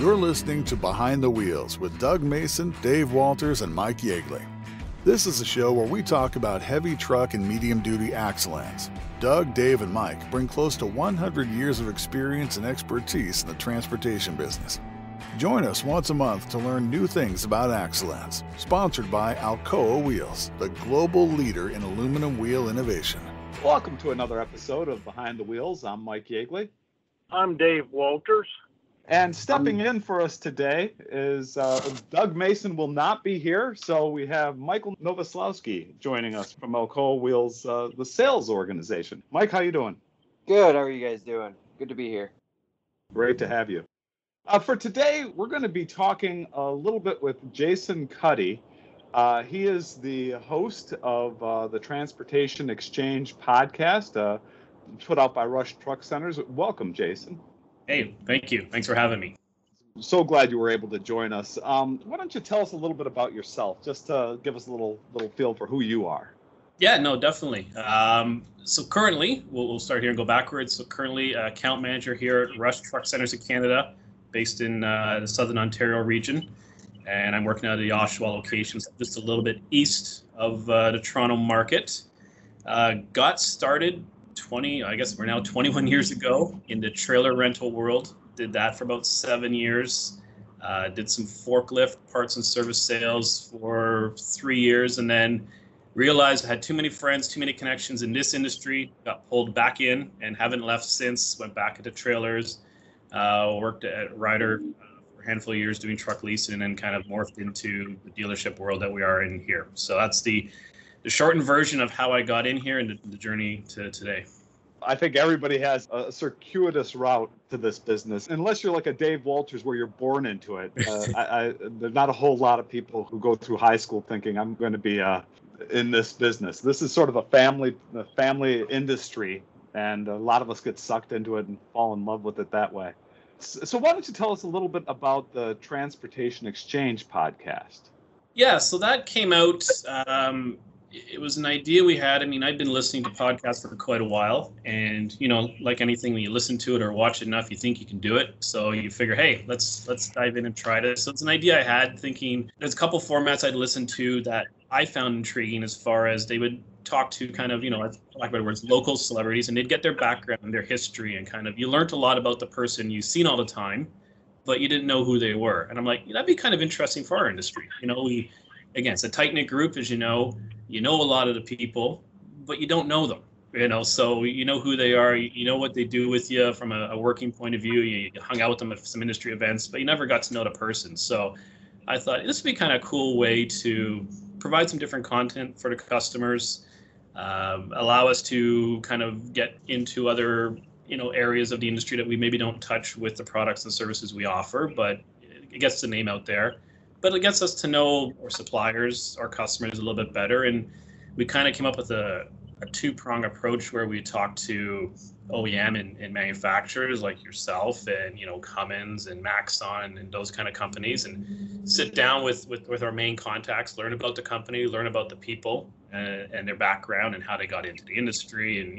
You're listening to Behind the Wheels with Doug Mason, Dave Walters, and Mike Yeagley. This is a show where we talk about heavy truck and medium-duty axle-ends. Doug, Dave, and Mike bring close to 100 years of experience and expertise in the transportation business. Join us once a month to learn new things about axle-ends. Sponsored by Alcoa Wheels, the global leader in aluminum wheel innovation. Welcome to another episode of Behind the Wheels. I'm Mike Yeagley. I'm Dave Walters. And stepping in for us today is Doug Mason will not be here, so we have Michael Novoslawski joining us from Alcoa Wheels, the sales organization. Mike, how you doing? Good. How are you guys doing? Good to be here. Great to have you. For today, we're going to be talking a little bit with Jason Cuddy. He is the host of the Transportation Exchange podcast, put out by Rush Truck Centers. Welcome, Jason. Hey, thank you. Thanks for having me. So glad you were able to join us. Why don't you tell us a little bit about yourself, just to give us a little feel for who you are? Yeah, no, definitely. So currently, we'll start here and go backwards. So currently, account manager here at Rush Truck Centers of Canada, based in the Southern Ontario region. And I'm working out of the Oshawa location, so just a little bit east of the Toronto market. Got started 21 years ago in the trailer rental world. Did that for about 7 years. Did some forklift parts and service sales for 3 years, and then realized I had too many friends, too many connections in this industry. Got pulled back in and haven't left since. Went back into trailers. Worked at Ryder for a handful of years doing truck leasing, and then kind of morphed into the dealership world that we are in here. So that's the shortened version of how I got in here and the journey to today. I think everybody has a circuitous route to this business, unless you're like a Dave Walters where you're born into it. There's not a whole lot of people who go through high school thinking I'm going to be in this business. This is sort of a family industry, and a lot of us get sucked into it and fall in love with it that way. So why don't you tell us a little bit about the Transportation Exchange podcast? Yeah, so that came out. It was an idea we had. I mean, I'd been listening to podcasts for quite a while, and like anything, when you listen to it or watch it enough, you think you can do it. So you figure, hey, let's dive in and try this. So it's an idea I had, thinking there's a couple formats I'd listened to that I found intriguing, as far as they would talk to kind of, for lack of better words, local celebrities, and they'd get their background and their history, and kind of you learned a lot about the person you've seen all the time, but you didn't know who they were. And I'm like, that'd be kind of interesting for our industry. Again, it's a tight-knit group, as you know a lot of the people, but you don't know them, so you know who they are, you know what they do with you from a working point of view. You hung out with them at some industry events, but you never got to know the person. So I thought this would be kind of a cool way to provide some different content for the customers, allow us to kind of get into other, areas of the industry that we maybe don't touch with the products and services we offer, but it gets the name out there. But it gets us to know our suppliers, our customers a little bit better. And we kind of came up with a two-prong approach where we talk to OEM and manufacturers like yourself and, Cummins and Maxon and those kind of companies, and sit down with our main contacts, learn about the company, learn about the people and their background and how they got into the industry and,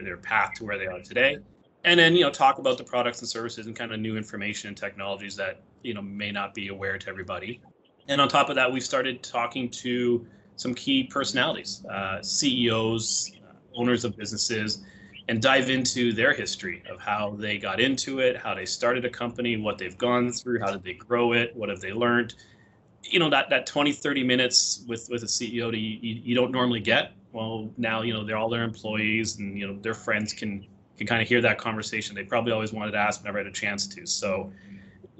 their path to where they are today. And then, talk about the products and services and kind of new information and technologies that, may not be aware to everybody. And on top of that, we've started talking to some key personalities, CEOs, owners of businesses, and dive into their history of how they got into it, how they started a company, what they've gone through, how did they grow it, what have they learned. That 20, 30 minutes with a CEO that you don't normally get. Well, now, they're all their employees and, their friends can kind of hear that conversation they probably always wanted to ask but never had a chance to. So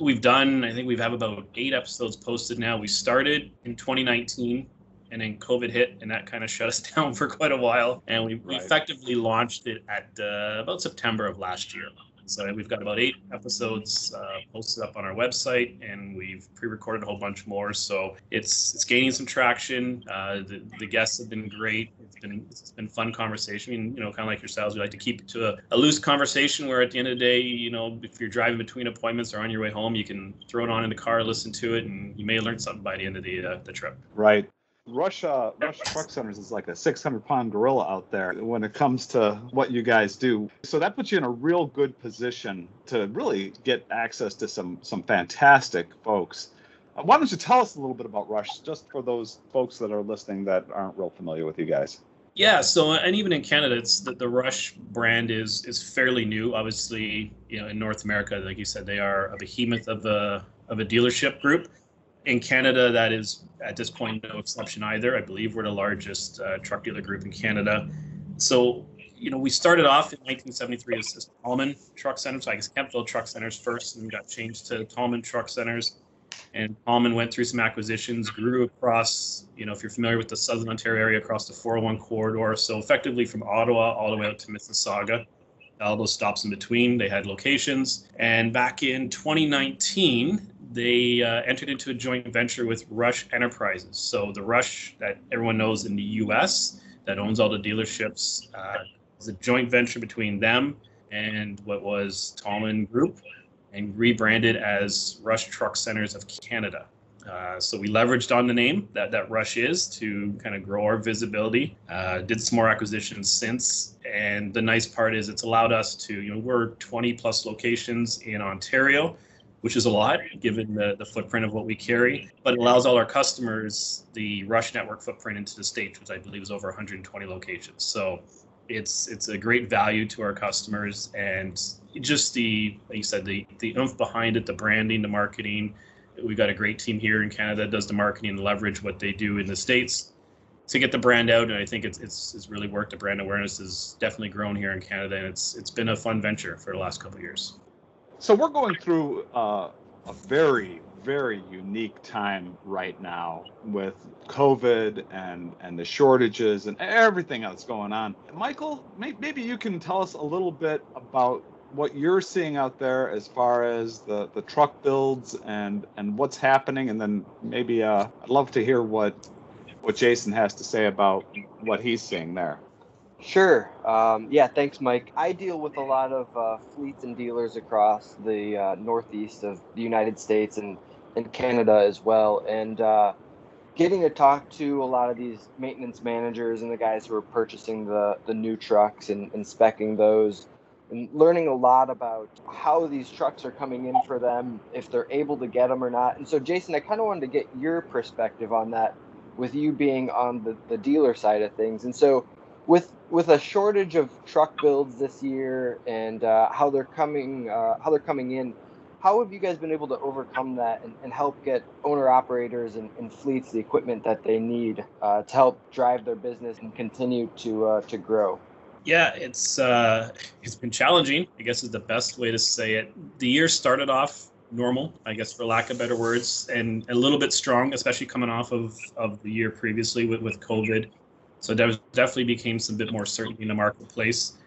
I think we have about 8 episodes posted now. We started in 2019 and then COVID hit and that kind of shut us down for quite a while. And we effectively launched it at about September of last year. So we've got about 8 episodes posted up on our website, and we've pre-recorded a whole bunch more. So it's gaining some traction. The guests have been great. It's been fun conversation. I mean, kind of like yourselves, we like to keep it to a loose conversation where at the end of the day, if you're driving between appointments or on your way home, you can throw it on in the car, listen to it, and you may learn something by the end of the trip. Right. Rush Truck Centers is like a 600-pound gorilla out there when it comes to what you guys do. So that puts you in a real good position to really get access to some fantastic folks. Why don't you tell us a little bit about Rush, just for those folks that are listening that aren't real familiar with you guys? Yeah, so and even in Canada, it's the Rush brand is fairly new. Obviously, in North America, like you said, they are a behemoth of a dealership group. In Canada, that is at this point no exception either. I believe we're the largest truck dealer group in Canada. So, we started off in 1973 as Tallman Truck Centers. So I guess Kemptville Truck Centers first, and got changed to Tallman Truck Centers. And Tallman went through some acquisitions, grew across, if you're familiar with the Southern Ontario area, across the 401 corridor. So effectively from Ottawa all the way out to Mississauga, all those stops in between, they had locations. And back in 2019, they entered into a joint venture with Rush Enterprises. So the Rush that everyone knows in the US that owns all the dealerships is a joint venture between them and what was Tallman Group, and rebranded as Rush Truck Centers of Canada. So we leveraged on the name that Rush is to kind of grow our visibility. Did some more acquisitions since, and the nice part is it's allowed us to, we're 20 plus locations in Ontario, which is a lot given the footprint of what we carry, but it allows all our customers the Rush network footprint into the States, which I believe is over 120 locations. So it's a great value to our customers, and just like you said, the oomph behind it, the branding, the marketing. We've got a great team here in Canada that does the marketing and leverage what they do in the States to get the brand out, and I think it's really worked. The brand awareness has definitely grown here in Canada, and it's been a fun venture for the last couple of years. So we're going through a very, very unique time right now with COVID and the shortages and everything that's going on. Michael, maybe you can tell us a little bit about what you're seeing out there as far as the truck builds and what's happening, and then maybe I'd love to hear what Jason has to say about what he's seeing there. Sure. Yeah, thanks, Mike. I deal with a lot of fleets and dealers across the northeast of the United States and Canada as well. And getting to talk to a lot of these maintenance managers and the guys who are purchasing the new trucks and speccing those, and learning a lot about how these trucks are coming in for them, if they're able to get them or not. And so, Jason, I kind of wanted to get your perspective on that, with you being on the dealer side of things. And so with a shortage of truck builds this year and how they're coming in, how have you guys been able to overcome that and help get owner operators and fleets the equipment that they need to help drive their business and continue to grow? Yeah, it's been challenging, I guess is the best way to say it. The year started off normal, I guess, for lack of better words, and a little bit strong, especially coming off of the year previously with COVID. So there definitely became some bit more certainty in the marketplace.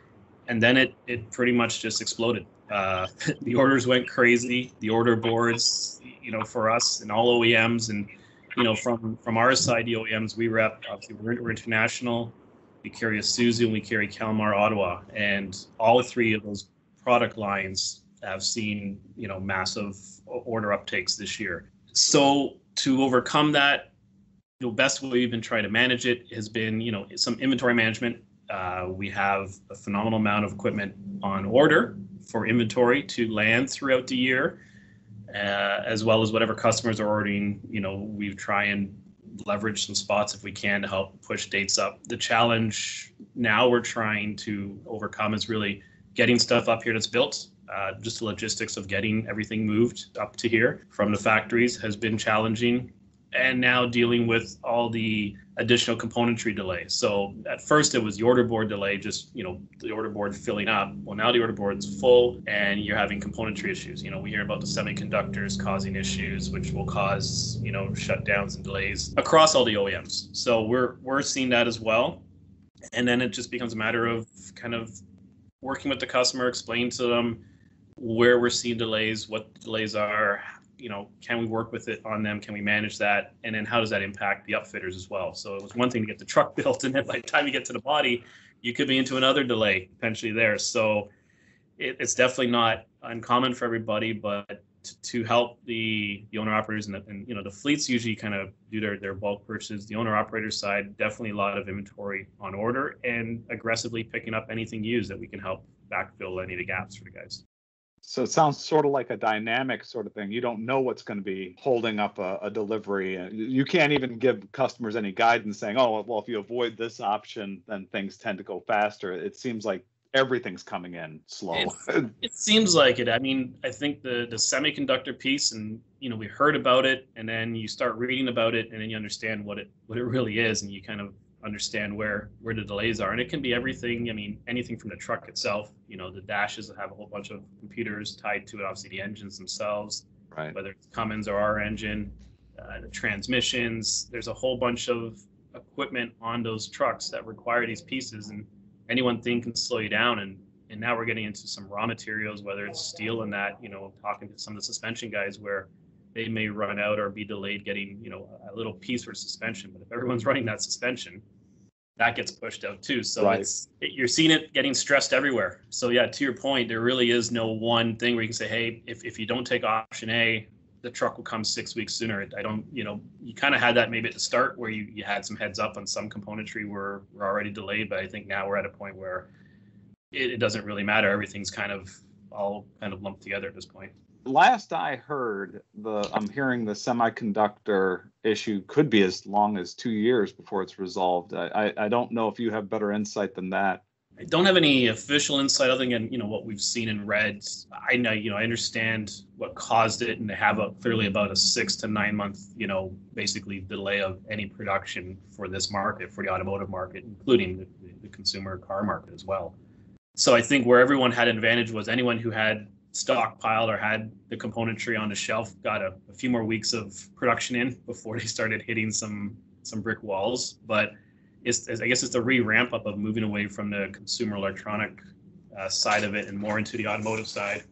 And then it pretty much just exploded. The orders went crazy. The order boards, for us and all OEMs, and from our side, the OEMs we rep, obviously we're international. We carry Isuzu and we carry Kalmar, Ottawa, and all three of those product lines have seen massive order uptakes this year. So to overcome that, the best way we've been trying to manage it has been some inventory management. We have a phenomenal amount of equipment on order for inventory to land throughout the year, as well as whatever customers are ordering. We try and leverage some spots if we can to help push dates up. The challenge now we're trying to overcome is really getting stuff up here that's built. Just the logistics of getting everything moved up to here from the factories has been challenging. And now dealing with all the additional componentry delays. So at first it was the order board delay, just, the order board filling up. Well, now the order board's full and you're having componentry issues. We hear about the semiconductors causing issues, which will cause, shutdowns and delays across all the OEMs. So we're seeing that as well. And then it just becomes a matter of kind of working with the customer, explain to them where we're seeing delays, what the delays are, can we work with it on them? Can we manage that? And then how does that impact the upfitters as well? So it was one thing to get the truck built, and then by the time you get to the body, you could be into another delay potentially there. So it's definitely not uncommon for everybody, but to help the owner operators and the fleets usually kind of do their bulk purchases. The owner operator side, definitely a lot of inventory on order and aggressively picking up anything used that we can help backfill any of the gaps for the guys. So it sounds sort of like a dynamic sort of thing. You don't know what's going to be holding up a delivery. You can't even give customers any guidance saying, oh, well, if you avoid this option, then things tend to go faster. It seems like everything's coming in slow. It seems like it. I mean, I think the semiconductor piece, and we heard about it, and then you start reading about it, and then you understand what it really is, and you kind of understand where the delays are. And it can be everything. I mean, anything from the truck itself. The dashes have a whole bunch of computers tied to it. Obviously, the engines themselves, right? Whether it's Cummins or our engine, the transmissions. There's a whole bunch of equipment on those trucks that require these pieces, and any one thing can slow you down. And now we're getting into some raw materials, whether it's steel and that, talking to some of the suspension guys where they may run out or be delayed getting, a little piece for suspension. But if everyone's running that suspension, that gets pushed out too. So right. You're seeing it getting stressed everywhere. So yeah, to your point, there really is no one thing where you can say, hey, if you don't take option A, the truck will come 6 weeks sooner. I don't, you kind of had that maybe at the start where you had some heads up on some componentry were already delayed, but I think now we're at a point where it doesn't really matter. Everything's all lumped together at this point. Last I heard, I'm hearing the semiconductor issue could be as long as 2 years before it's resolved. I don't know if you have better insight than that. I don't have any official insight other than what we've seen and read. I know I understand what caused it, and they have clearly about a 6 to 9 month basically delay of any production for this market, for the automotive market, including the consumer car market as well. So I think where everyone had an advantage was anyone who had stockpiled or had the componentry on the shelf got a few more weeks of production in before they started hitting some brick walls. But I guess it's the ramp up of moving away from the consumer electronic side of it and more into the automotive side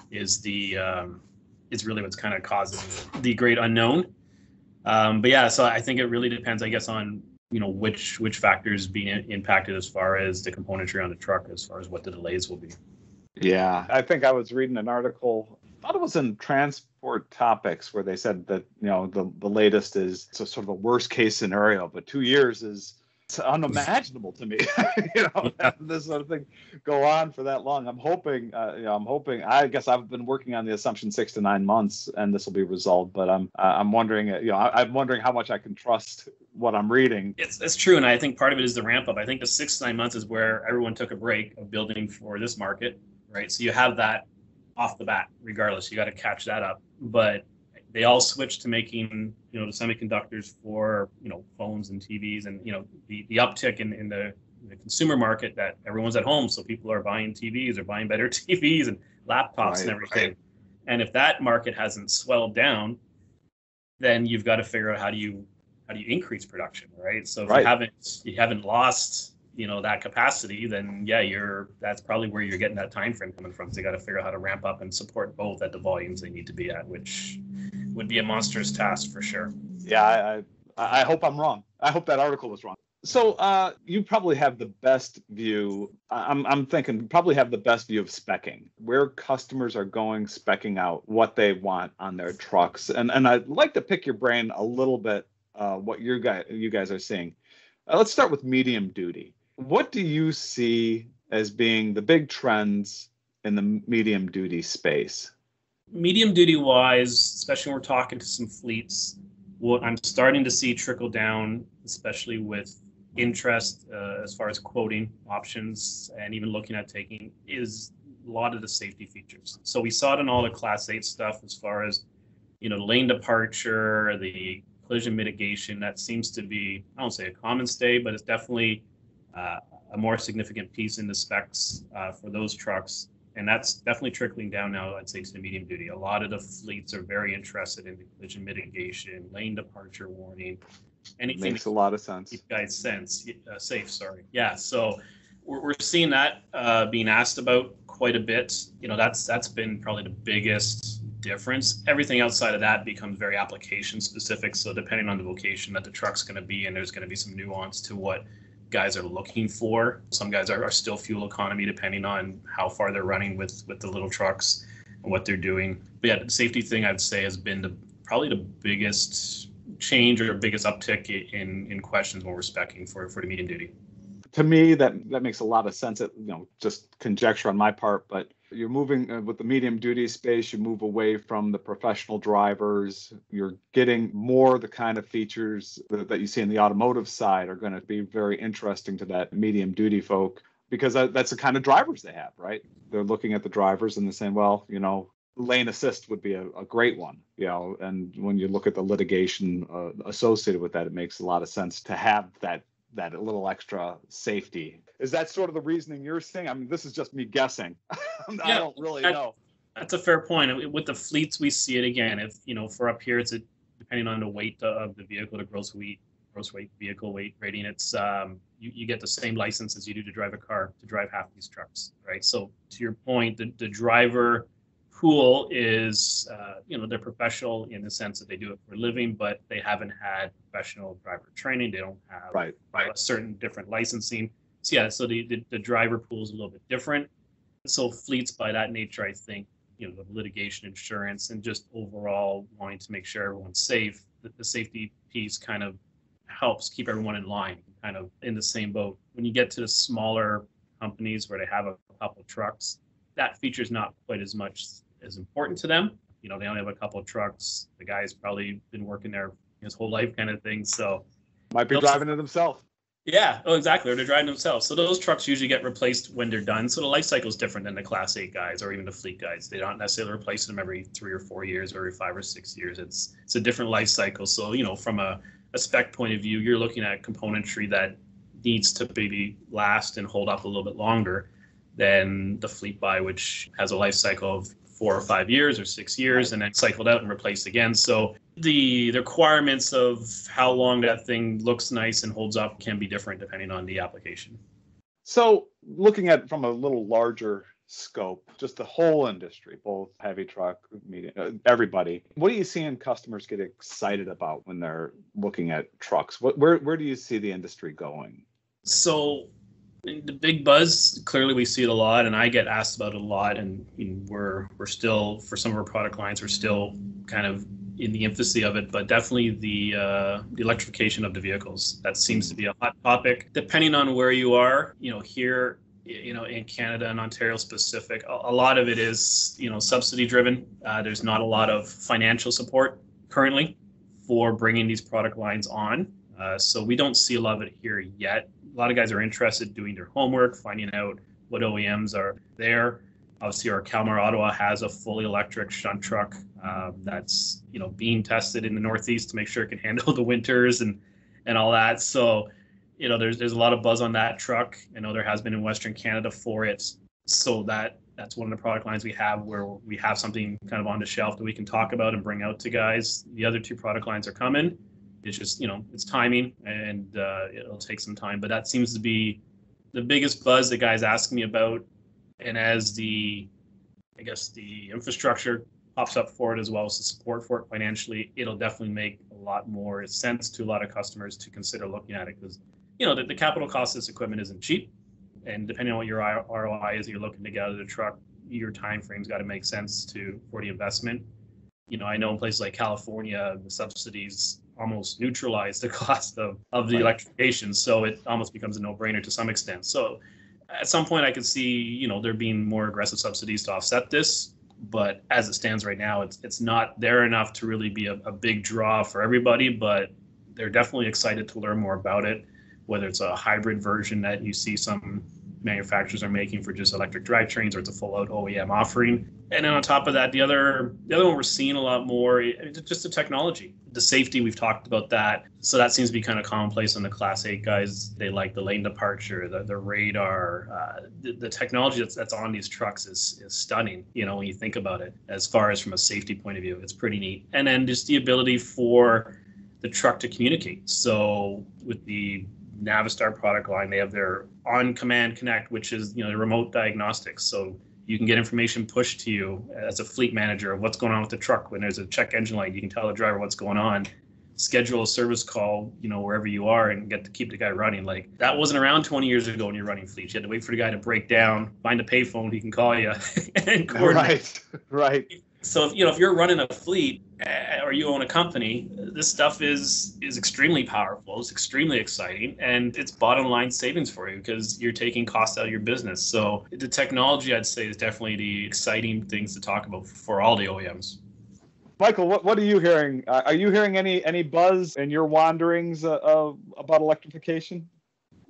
is really what's kind of causing the great unknown. But yeah, so I think it really depends, I guess, on which factors being impacted as far as the componentry on the truck, as far as what the delays will be. Yeah, I think I was reading an article, I thought it was in Transport Topics, where they said that the latest is sort of a worst case scenario, but 2 years is unimaginable to me. This sort of thing go on for that long. I'm hoping. I guess I've been working on the assumption 6 to 9 months, and this will be resolved. But I'm wondering. I'm wondering how much I can trust what I'm reading. It's true, and I think part of it is the ramp up. I think the 6 to 9 months is where everyone took a break of building for this market, right? So you have that off the bat, regardless. You got to catch that up, but they all switched to making, the semiconductors for, phones and TVs, and, the uptick in the consumer market that everyone's at home. So people are buying TVs or buying better TVs and laptops and everything. Right. And if that market hasn't swelled down, then you've got to figure out how do you increase production, right? So if you haven't lost, that capacity, then that's probably where you're getting that time frame coming from. So you got to figure out how to ramp up and support both at the volumes they need to be at, which would be a monstrous task for sure. Yeah, I hope I'm wrong. I hope that article was wrong. So you probably have the best view. I'm thinking you probably have the best view of speccing, where customers are going speccing out what they want on their trucks. And I'd like to pick your brain a little bit what you guys are seeing. Let's start with medium duty. What do you see as being the big trends in the medium duty space? Medium duty wise, especially when we're talking to some fleets, what I'm starting to see trickle down, especially with interest as far as quoting options and even looking at taking, is a lot of the safety features. So we saw it in all the Class 8 stuff as far as, lane departure, the collision mitigation. That seems to be, I don't say a common stay, but it's definitely a more significant piece in the specs for those trucks. And that's definitely trickling down now, I'd say, to the medium duty. A lot of the fleets are very interested in the collision mitigation, lane departure warning, anything. Makes a lot of sense. Keep guys safe. Yeah, so we're seeing that being asked about quite a bit. That's been probably the biggest difference. Everything outside of that becomes very application specific. So depending on the vocation that the truck's going to be in, there's going to be some nuance to what guys are looking for. Some guys are still fuel economy depending on how far they're running with the little trucks. what they're doing. But yeah, the safety thing I'd say has been probably the biggest change or biggest uptick in questions when we're speccing for the medium duty. To me, that makes a lot of sense. Just conjecture on my part, but you're moving with the medium duty space, you move away from the professional drivers. You're getting more the kind of features that you see in the automotive side are going to be very interesting to that medium duty folk, because that's the kind of drivers they have, right? They're looking at the drivers and they're saying, well, lane assist would be a great one, and when you look at the litigation associated with that, it makes a lot of sense to have that a little extra safety. Is that sort of the reasoning you're saying? I mean, this is just me guessing. I don't really know. That's a fair point. With the fleets, we see it again. If, for up here, it's depending on the weight of the vehicle, the gross weight vehicle weight rating, it's you get the same license as you do to drive a car, to drive half these trucks, right? So to your point, the driver pool is, they're professional in the sense that they do it for a living, but they haven't had professional driver training. They don't have a certain different licensing. So yeah, so the driver pool is a little bit different. So fleets by that nature, I think, the litigation insurance and just overall wanting to make sure everyone's safe, that the safety piece kind of helps keep everyone in line, kind of in the same boat. When you get to the smaller companies where they have a couple of trucks, that feature is not quite as important to them. They only have a couple of trucks. The guy's probably been working there his whole life, kind of thing. So might be driving it himself. Yeah, exactly. Or they're driving themselves. So those trucks usually get replaced when they're done. So the life cycle is different than the Class 8 guys or even the fleet guys. They don't necessarily replace them every 3 or 4 years or every 5 or 6 years. It's a different life cycle. So, from a spec point of view, you're looking at componentry that needs to maybe last and hold up a little bit longer than the fleet buy, which has a life cycle of 4 or 5 years or 6 years and then cycled out and replaced again. So the requirements of how long that thing looks nice and holds up can be different depending on the application. So looking at it from a little larger scope, just the whole industry, both heavy truck, medium, everybody, what are you seeing customers get excited about when they're looking at trucks? Where do you see the industry going? So the big buzz, clearly we see it a lot, and I get asked about it a lot, and we're still, for some of our product lines, we're still kind of in the infancy of it, but definitely the electrification of the vehicles. That seems to be a hot topic. Depending on where you are, here, in Canada and Ontario specific, a lot of it is, subsidy driven. There's not a lot of financial support currently for bringing these product lines on. So we don't see a lot of it here yet. A lot of guys are interested in doing their homework, finding out what OEMs are there. Obviously, our Calmar Ottawa has a fully electric shunt truck that's being tested in the Northeast to make sure it can handle the winters and all that. So there's a lot of buzz on that truck. I know there has been in Western Canada for it. So that's one of the product lines we have where we have something kind of on the shelf that we can talk about and bring out to guys. The other 2 product lines are coming. It's just, it's timing and it'll take some time. But that seems to be the biggest buzz that guys ask me about. And as the infrastructure pops up for it as well as the support for it financially, it'll definitely make a lot more sense to a lot of customers to consider looking at it because, the capital cost of this equipment isn't cheap. And depending on what your ROI is, you're looking to get out of the truck, your time frame's got to make sense for the investment. I know in places like California, the subsidies almost neutralize the cost of the electrification. So it almost becomes a no-brainer to some extent. So at some point I could see, there being more aggressive subsidies to offset this. But as it stands right now, it's not there enough to really be a big draw for everybody. But they're definitely excited to learn more about it, whether it's a hybrid version that you see some manufacturers are making for just electric drivetrains or it's a full-out OEM offering. And then on top of that, the other one we're seeing a lot more, just the technology. The safety, we've talked about that. So that seems to be kind of commonplace on the Class 8 guys. They like the lane departure, the radar. The technology that's on these trucks is stunning, when you think about it. As far as from a safety point of view, it's pretty neat. And then just the ability for the truck to communicate. So with the Navistar product line, they have their on-command connect, which is the remote diagnostics. So you can get information pushed to you as a fleet manager of what's going on with the truck. When there's a check engine light, you can tell the driver what's going on. schedule a service call, wherever you are and get to keep the guy running. Like that wasn't around 20 years ago when you're running fleets. You had to wait for the guy to break down, find a payphone he can call you and coordinate. Right. So if you're running a fleet or you own a company, this stuff is extremely powerful. It's extremely exciting, and it's bottom line savings for you because you're taking costs out of your business. So the technology, I'd say, is definitely the exciting things to talk about for all the OEMs. Michael, what are you hearing? Are you hearing any buzz in your wanderings about electrification?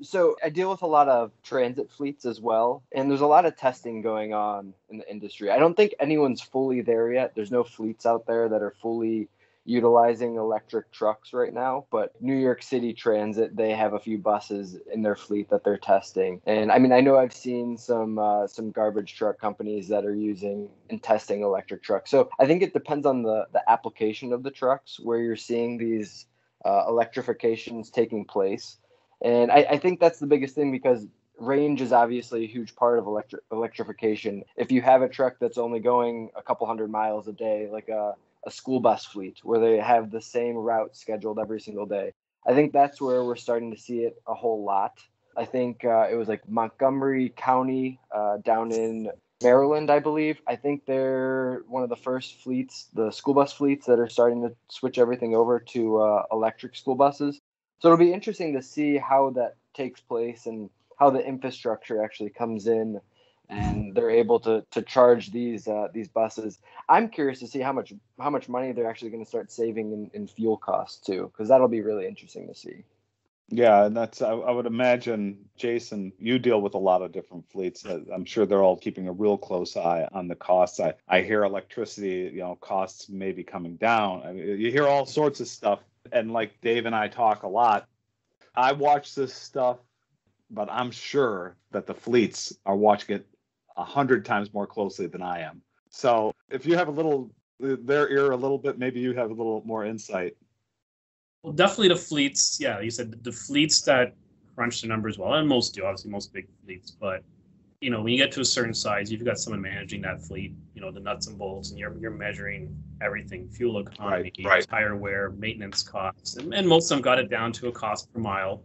So I deal with a lot of transit fleets as well, and there's a lot of testing going on in the industry. I don't think anyone's fully there yet. There's no fleets out there that are fully utilizing electric trucks right now, but New York City Transit, they have a few buses in their fleet that they're testing. And I mean, I know I've seen some garbage truck companies that are using and testing electric trucks. So I think it depends on the application of the trucks where you're seeing these electrifications taking place. And I think that's the biggest thing because range is obviously a huge part of electrification. If you have a truck that's only going a couple hundred miles a day, like a school bus fleet where they have the same route scheduled every single day, I think that's where we're starting to see it a whole lot. I think it was like Montgomery County down in Maryland, I believe. I think they're one of the first fleets, the school bus fleets that are starting to switch everything over to electric school buses. So it'll be interesting to see how that takes place and how the infrastructure actually comes in and they're able to charge these buses. I'm curious to see how much money they're actually going to start saving in fuel costs too, because that'll be really interesting to see. Yeah, and that's I would imagine, Jason, you deal with a lot of different fleets. I'm sure they're all keeping a real close eye on the costs. I hear electricity, costs may be coming down. I mean, you hear all sorts of stuff. And like Dave and I talk a lot, I watch this stuff, but I'm sure that the fleets are watching it 100 times more closely than I am. So if you have their ear a little bit, maybe you have a little more insight. Well, definitely the fleets. Yeah, you said the fleets that crunch the numbers well, and most do, obviously, most big fleets. But when you get to a certain size, you've got someone managing that fleet. The nuts and bolts, and you're measuring everything: fuel economy, tire wear, maintenance costs, and most of them got it down to a cost per mile,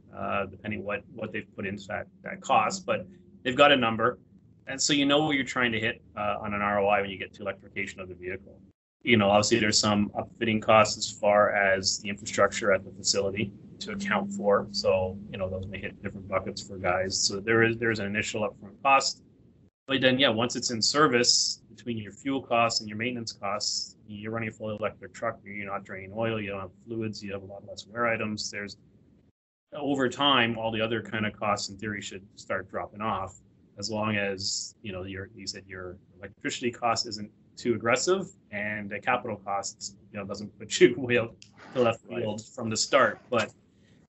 depending what they've put into that cost. But they've got a number, and so what you're trying to hit on an ROI when you get to electrification of the vehicle. Obviously there's some upfitting costs as far as the infrastructure at the facility to account for. So, those may hit different buckets for guys. So there's an initial upfront cost. But then, once it's in service, between your fuel costs and your maintenance costs, you're running a fully electric truck, you're not draining oil, you don't have fluids, you have a lot less wear items. There's, over time, all the other kind of costs in theory should start dropping off, as long as, you said your electricity cost isn't too aggressive and the capital costs, doesn't put you way out to left field from the start. But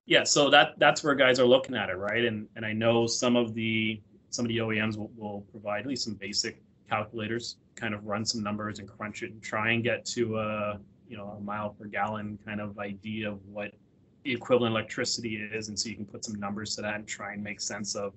yeah, so that's where guys are looking at it, right? And I know some of the OEMs will provide at least some basic calculators, kind of run some numbers and crunch it and try and get to a mile per gallon kind of idea of what the equivalent electricity is, and so you can put some numbers to that and try and make sense of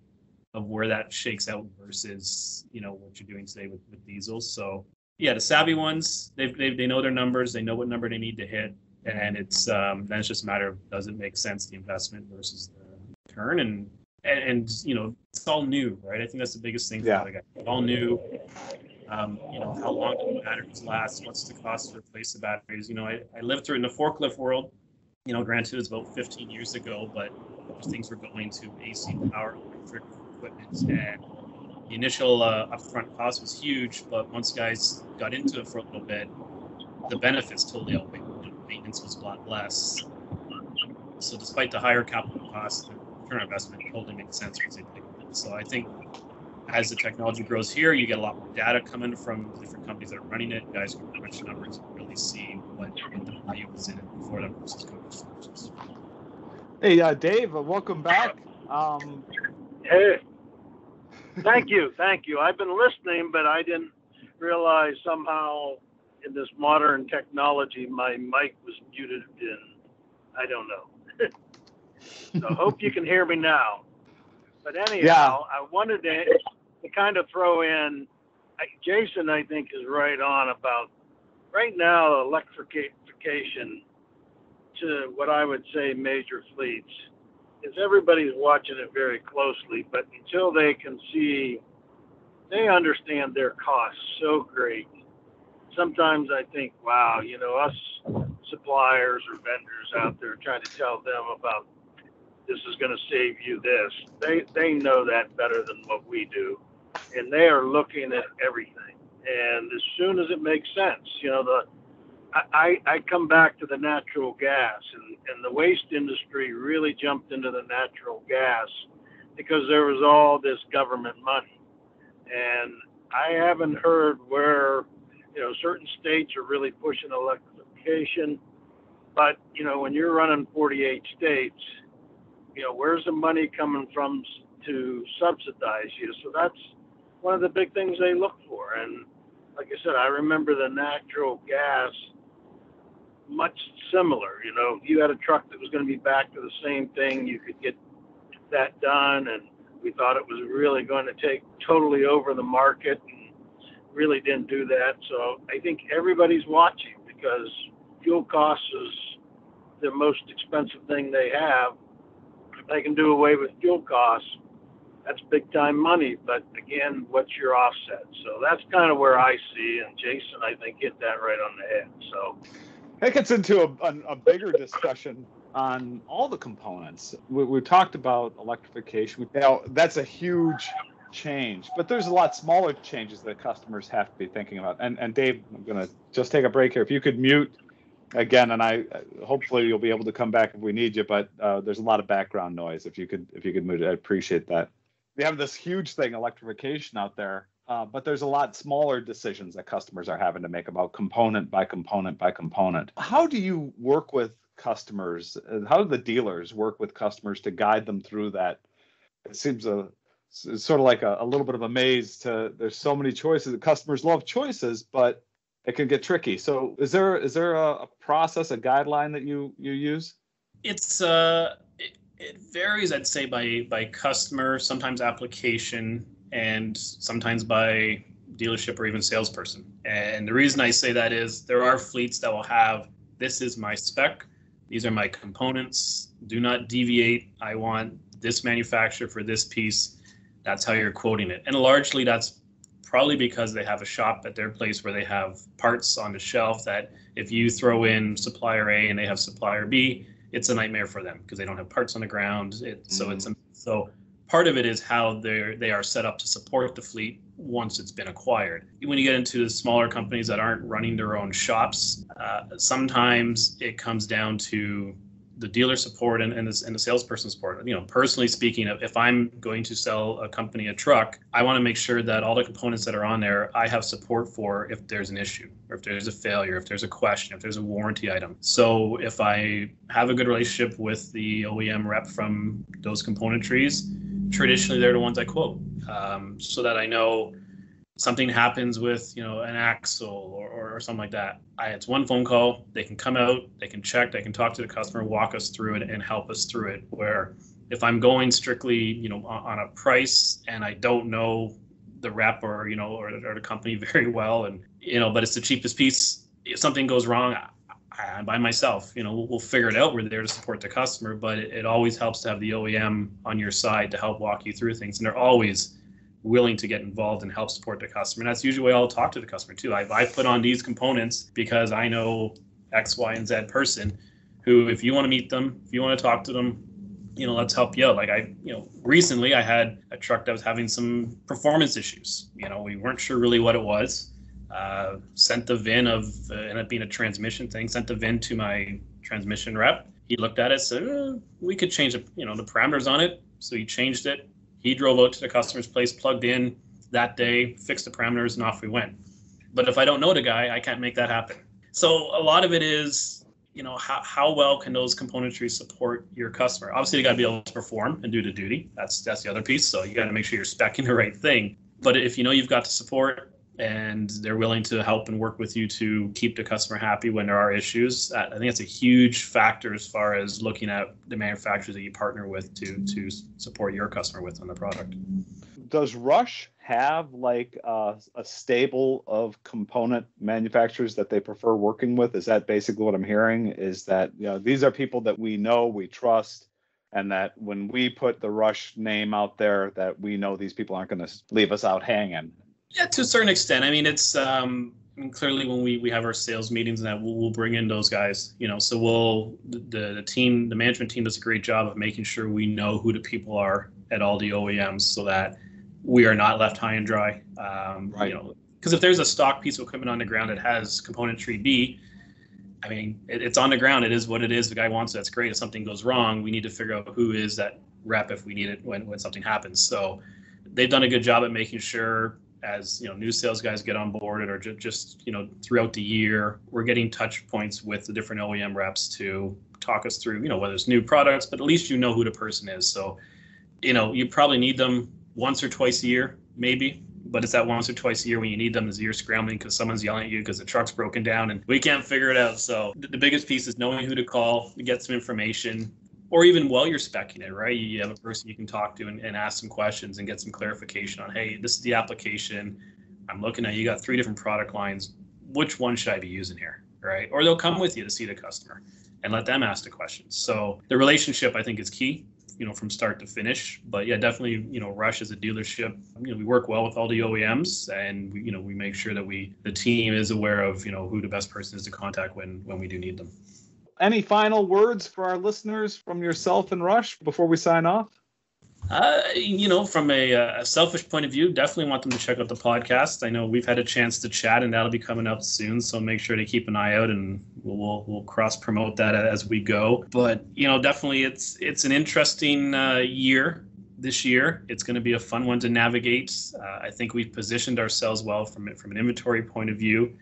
where that shakes out versus what you're doing today with diesels. So yeah, the savvy ones, they know their numbers, they know what number they need to hit, and it's then it's just a matter of, does it make sense, the investment versus the return, and it's all new, right? I think that's the biggest thing for the guy. It's all new. How long do the batteries last? What's the cost to replace the batteries? I lived through it in the forklift world. Granted, it's about 15 years ago, but things were going to AC power electric equipment, and the initial upfront cost was huge, but once guys got into it for a little bit, the benefits totally outweighed. Maintenance was a lot less. So despite the higher capital costs, the return on investment totally makes sense once they pick it. So I think as the technology grows here, you get a lot more data coming from different companies that are running it. Guys can crunch the numbers and really see what the value is in it before them versus companies. Hey, Dave, welcome back. Hey. Thank you. I've been listening, but I didn't realize somehow in this modern technology my mic was muted and I don't know. So hope you can hear me now. But anyhow, I wanted to kind of throw in, Jason, I think, is right on about right now electrification to what I would say major fleets is everybody's watching it very closely, but until they can see, they understand their costs so great. Sometimes I think, wow, us suppliers or vendors out there trying to tell them about this is going to save you this. They know that better than what we do, and they are looking at everything. And as soon as it makes sense, I come back to the natural gas, and the waste industry really jumped into the natural gas because there was all this government money. And I haven't heard where, certain states are really pushing electrification, but, when you're running 48 states, where's the money coming from to subsidize you? So that's one of the big things they look for. And like I said, I remember the natural gas much similar. If you had a truck that was going to be back to the same thing, you could get that done. And we thought it was really going to take totally over the market, and really didn't do that. So I think everybody's watching because fuel costs is the most expensive thing they have. If they can do away with fuel costs, that's big time money. But again, what's your offset? So that's kind of where I see, and Jason, I think, hit that right on the head. So that gets into a bigger discussion on all the components. We talked about electrification. That's a huge change, but there's a lot smaller changes that customers have to be thinking about. And Dave, I'm going to just take a break here. If you could mute again, and I hopefully you'll be able to come back if we need you, but there's a lot of background noise. If you could mute it, I'd appreciate that. We have this huge thing, electrification out there, but there's a lot smaller decisions that customers are having to make about component by component by component. How do you work with customers? How do the dealers work with customers to guide them through that? It seems it's sort of like a little bit of a maze. There's so many choices. The customers love choices, but it can get tricky. So is there a process, a guideline that you use? It's it varies, I'd say, by customer, sometimes application, and sometimes by dealership or even salesperson. And the reason I say that is there are fleets that will have, this is my spec, these are my components, do not deviate, I want this manufacturer for this piece, that's how you're quoting it. And largely that's probably because they have a shop at their place where they have parts on the shelf that if you throw in supplier A and they have supplier B, it's a nightmare for them because they don't have parts on the ground. So part of it is how they are set up to support the fleet once it's been acquired. When you get into the smaller companies that aren't running their own shops, sometimes it comes down to the dealer support and the salesperson support. Personally speaking, if I'm going to sell a company a truck, I want to make sure that all the components that are on there, I have support for if there's an issue, or if there's a failure, if there's a question, if there's a warranty item. So if I have a good relationship with the OEM rep from those componentries, traditionally they're the ones I quote, so that I know something happens with an axle or something like that. It's one phone call. They can come out, they can check, they can talk to the customer, walk us through it, and help us through it. Where if I'm going strictly on a price and I don't know the rep or the company very well, and but it's the cheapest piece, if something goes wrong, I'm by myself. We'll figure it out. We're there to support the customer, but it always helps to have the OEM on your side to help walk you through things, and they're always willing to get involved and help support the customer. And that's usually why I'll talk to the customer too. I put on these components because I know X, Y, and Z person who, if you want to meet them, if you want to talk to them, let's help you out. Like recently I had a truck that was having some performance issues. We weren't sure really what it was. Sent the VIN of, ended up being a transmission thing, sent the VIN to my transmission rep. He looked at it, said, we could change the parameters on it. So he changed it. He drove out to the customer's place, plugged in that day, fixed the parameters, and off we went. But if I don't know the guy, I can't make that happen. So a lot of it is, how well can those componentry support your customer? Obviously, you got to be able to perform and do the duty. That's the other piece. So you got to make sure you're speccing the right thing. But if you've got the support and they're willing to help and work with you to keep the customer happy when there are issues, I think that's a huge factor as far as looking at the manufacturers that you partner with to support your customer with on the product. Does Rush have like a stable of component manufacturers that they prefer working with? Is that basically what I'm hearing? Is that, you know, these are people that we know, we trust, and that when we put the Rush name out there, that we know these people aren't going to leave us out hanging? Yeah, to a certain extent. I mean, it's I mean, clearly when we have our sales meetings and that we'll bring in those guys, you know, so the management team does a great job of making sure we know who the people are at all the OEMs so that we are not left high and dry. Right. You know, because if there's a stock piece of equipment on the ground that has componentry B, I mean, it's on the ground. It is what it is. The guy wants it. That's great. If something goes wrong, we need to figure out who is that rep if we need it when something happens. So they've done a good job at making sure, as you know, new sales guys get on board or just you know, throughout the year, we're getting touch points with the different OEM reps to talk us through, you know, whether it's new products, but at least you know who the person is. So, you know, you probably need them once or twice a year, maybe. But it's that once or twice a year when you need them is you're scrambling because someone's yelling at you because the truck's broken down and we can't figure it out. So the biggest piece is knowing who to call to get some information, or even while you're speccing it, right? You have a person you can talk to and ask some questions and get some clarification on, hey, this is the application. I'm looking at, you got 3 different product lines. Which one should I be using here, right? Or they'll come with you to see the customer and let them ask the questions. So the relationship, I think, is key, you know, from start to finish. But yeah, definitely, you know, Rush as a dealership, you know, we work well with all the OEMs, and we, you know, we make sure that the team is aware of, you know, who the best person is to contact when we do need them. Any final words for our listeners from yourself and Rush before we sign off? You know, from a selfish point of view, definitely want them to check out the podcast. I know we've had a chance to chat, and that'll be coming up soon. So make sure to keep an eye out, and we'll cross promote that as we go. But you know, definitely, it's an interesting year this year. It's going to be a fun one to navigate. I think we've positioned ourselves well from an inventory point of view,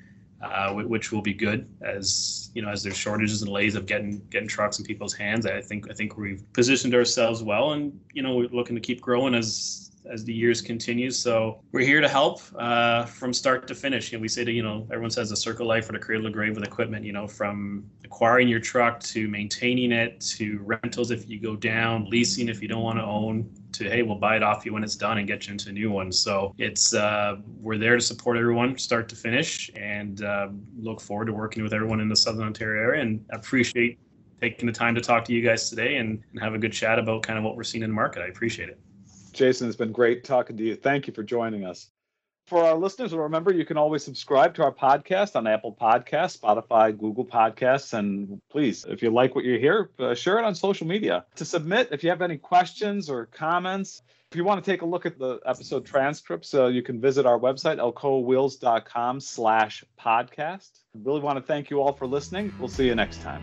which will be good as you know, as there's shortages and delays of getting trucks in people's hands. I think we've positioned ourselves well, and you know, we're looking to keep growing as the years continue. So we're here to help from start to finish. You know, we say that, you know, everyone says the circle of life or the cradle to grave with equipment, you know, from acquiring your truck to maintaining it, to rentals if you go down, leasing if you don't want to own, to, hey, we'll buy it off you when it's done and get you into a new one. So it's we're there to support everyone start to finish, and look forward to working with everyone in the Southern Ontario area, and appreciate taking the time to talk to you guys today and have a good chat about kind of what we're seeing in the market. I appreciate it. Jason, it's been great talking to you. Thank you for joining us. For our listeners, remember, you can always subscribe to our podcast on Apple Podcasts, Spotify, Google Podcasts, and please, if you like what you hear, share it on social media. To submit, if you have any questions or comments, if you want to take a look at the episode transcripts, you can visit our website, alcoawheels.com/podcast. Really want to thank you all for listening. We'll see you next time.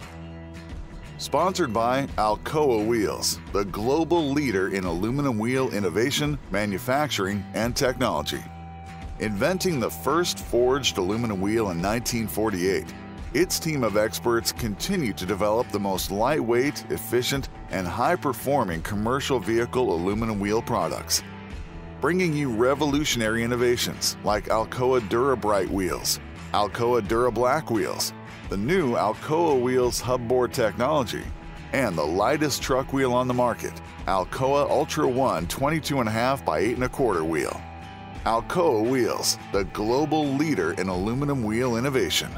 Sponsored by Alcoa Wheels, the global leader in aluminum wheel innovation, manufacturing, and technology. Inventing the first forged aluminum wheel in 1948, its team of experts continue to develop the most lightweight, efficient, and high-performing commercial vehicle aluminum wheel products. Bringing you revolutionary innovations like Alcoa DuraBrite wheels, Alcoa DuraBlack wheels, the new Alcoa Wheels hubboard technology, and the lightest truck wheel on the market, Alcoa Ultra One 22.5 by 8.25 wheel. Alcoa Wheels, the global leader in aluminum wheel innovation.